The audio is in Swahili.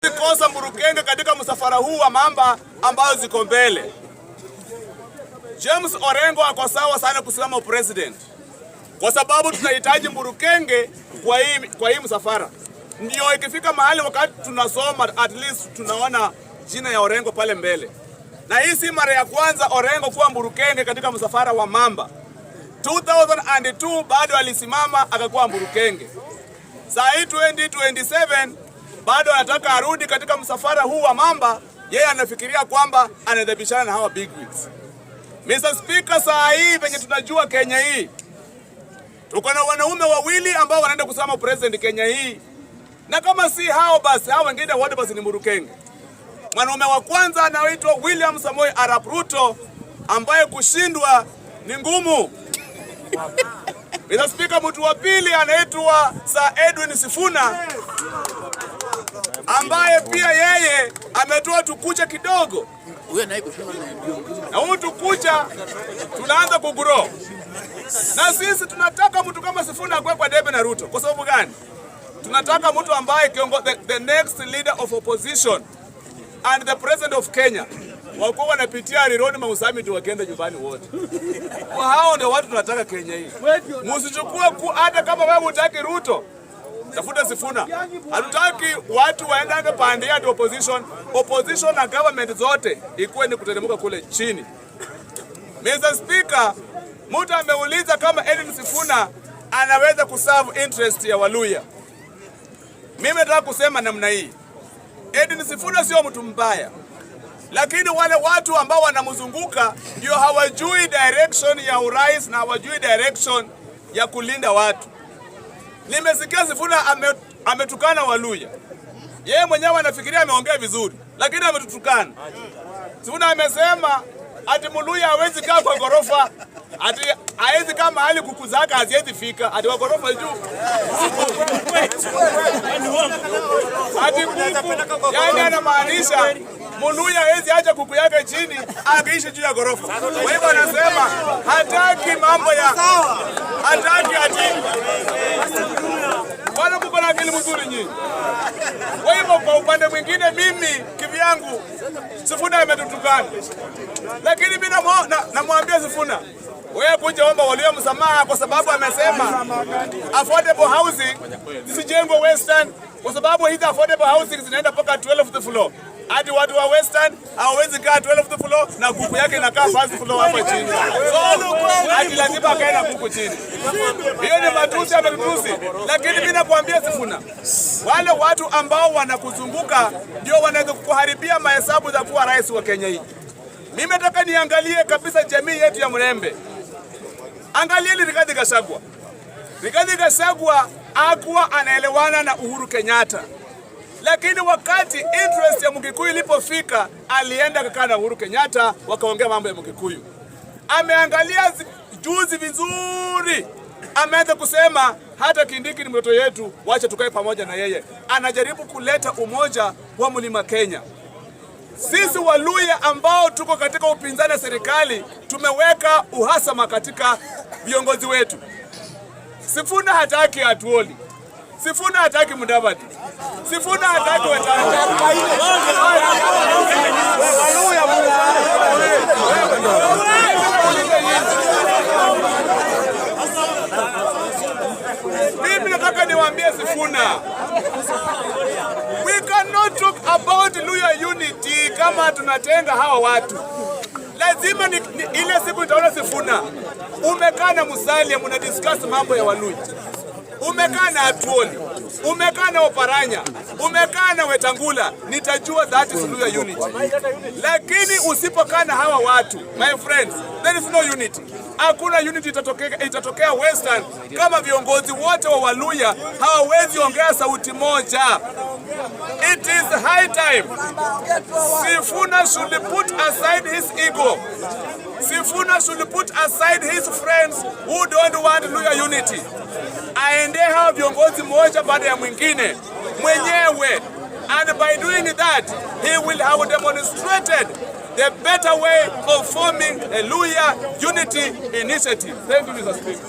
Kosa Mburukenge katika msafara huu wa mamba ambayo ziko mbele. James Orengo ako sawa sana kusimama president, kwa sababu tunahitaji Mburukenge kwa hii msafara. Ndio ikifika mahali wakati tunasoma at least tunaona jina ya Orengo pale mbele. Na hii si mara ya kwanza Orengo kuwa Mburukenge katika msafara wa mamba. 2002 bado alisimama akakuwa Mburukenge. Saa hii 2027 bado anataka arudi katika msafara huu wa mamba. Yeye anafikiria kwamba anadhabishana na hawa big wigs. Mr. Speaker, saa hii venye tunajua Kenya hii tuko na wanaume wawili ambao wanaenda kusema president Kenya hii, na kama si hao basi hao wengine wote basi ni Mburukenge. Mwanaume wa kwanza anaitwa William Samoei Arap Ruto ambaye kushindwa ni ngumu. Mr. Speaker, mtu wa pili anaitwa Sir Edwin Sifuna ambaye pia yeye ametoa tukucha kidogo. Na huyu tukucha tunaanza kuguro. Na sisi tunataka mtu kama Sifuna akwe kwa debe na Ruto. Kwa sababu gani? Tunataka mtu ambaye the next leader of opposition and the president of Kenya wakuwa wanapitia Rironi Mausami tu wakienda nyumbani wote. Kwa hao ndio watu tunataka Kenya hii. Msichukue hata kama wewe hutaki Ruto, tafuta Sifuna. Hatutaki watu waendane pande ya opposition na government zote ikuwe ni kuteremka kule chini. Mr. Speaker, mtu ameuliza kama Edwin Sifuna anaweza kuserve interest ya Waluya. Mimi nataka kusema namna hii. Edwin Sifuna sio mtu mbaya, lakini wale watu ambao wanamzunguka ndio hawajui direction ya urais na hawajui direction ya kulinda watu. Nimesikia Sifuna ametukana Waluya. Yeye mwenyewe anafikiria ameongea vizuri, lakini ametutukana. Sifuna amesema ati Mluya hawezi kaa kwa gorofa, ati hawezi kaa mahali kuku zake haziwezi fika, ati kwa gorofa juu. Ati kuku, yani anamaanisha Mluya hawezi acha kuku yake chini akiishi juu ya gorofa. Kwa hivyo anasema hataki mambo ya hataki ati wala kuko na akili mzuri nyinyi. Kwa hivyo kwa upande mwingine mimi kivyangu Sifuna ametutukana. Lakini mimi namwambia Sifuna, wewe kuja omba Waluya msamaha kwa sababu amesema affordable housing zisijengwe Western, kwa sababu hizi affordable housing zinaenda mpaka 12th floor. Hadi watu wa Western hawawezi kaa 12th floor na kuku yake inakaa first floor hapa chini. So hadi lazima akae na kuku chini. Hiyo ni matusi ya matusi. Lakini mimi nakwambia Sifuna, wale watu ambao wanakuzunguka ndio wanaweza kukuharibia mahesabu za kuwa rais wa Kenya hii. Mimi nataka niangalie kabisa jamii yetu ya Mrembe. Angalia Rigathi Gachagua. Rigathi Gachagua hakuwa anaelewana na Uhuru Kenyatta. Lakini wakati interest ya Mkikuyu ilipofika, alienda kukaa na Uhuru Kenyatta wakaongea mambo ya Mkikuyu. Ameangalia juzi vizuri. Ameanza kusema hata Kindiki ni mtoto yetu, wacha tukae pamoja na yeye. Anajaribu kuleta umoja wa Mlima Kenya. Sisi Waluya ambao tuko katika upinzani na serikali tumeweka uhasama katika viongozi wetu. Sifuna hataki Atuoli. Sifuna hataki Mudavadi. Sifuna hataki Wetangula. Mimi nataka niwaambie Sifuna, we cannot talk about Luya unity kama tunatenga hawa watu. Lazima ile siku nitaona Sifuna umekaa na Musalia mna discuss mambo ya Waluya. Umekaa na Atuoli, umekaa na Oparanya, umekaa na Wetangula, nitajua that is Luya unity. Lakini usipokaa na hawa watu, my friends, there is no unity. Hakuna unity itatokea Western kama viongozi wote wa Waluya hawawezi ongea sauti moja. It is high time Sifuna should put aside his ego. Sifuna should put aside his friends who don't want Luya unity. Aende hao viongozi moja baada ya mwingine mwenyewe. And by doing that, he will have demonstrated the better way of forming a Luya unity initiative. Thank you, Mr. Speaker.